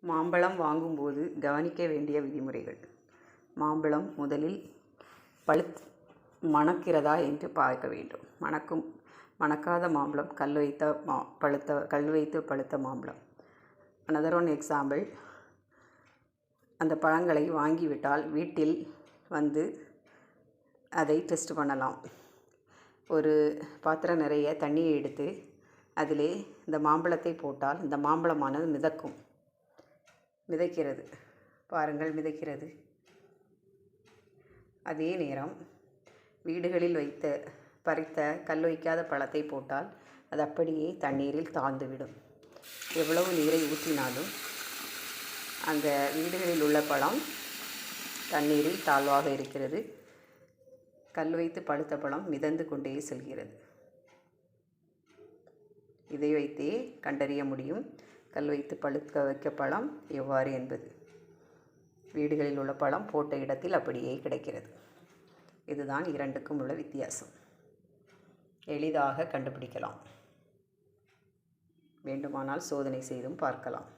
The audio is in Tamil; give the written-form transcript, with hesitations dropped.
மாம்பழம் வாங்கும்போது கவனிக்க வேண்டிய விதிமுறைகள். மாம்பழம் முதலில் மணக்கிறதா என்று பார்க்க வேண்டும். மணக்காத மாம்பழம் கல் வைத்து பழுத்த மாம்பழம். another one example, அந்த பழங்களை வாங்கிவிட்டால் வீட்டில் வந்து அதை டெஸ்ட் பண்ணலாம். ஒரு பாத்திரம் நிறைய தண்ணியை எடுத்து அதிலே இந்த மாம்பழத்தை போட்டால் இந்த மாம்பழமானது மிதக்கிறது. பாருங்கள், மிதக்கிறது. அதே நேரம் வீடுகளில் பறித்த கல் வைக்காத பழத்தை போட்டால் அது அப்படியே தண்ணீரில் தாழ்ந்துவிடும். எவ்வளவு நீரை ஊற்றினாலும் அந்த வீடுகளில் உள்ள பழம் தண்ணீரில் தாழ்வாக இருக்கிறது. கல் வைத்து பழுத்த பழம் மிதந்து கொண்டே செல்கிறது. இதை வைத்தே கண்டறிய முடியும் கல் வைத்து பழுக்க வைக்க பழம் எவ்வாறு என்பது. வீடுகளில் உள்ள பழம் போட்ட இடத்தில் அப்படியே கிடைக்கிறது. இதுதான் இரண்டுக்கும் உள்ள வித்தியாசம். எளிதாக கண்டுபிடிக்கலாம். வேண்டுமானால் சோதனை செய்தும் பார்க்கலாம்.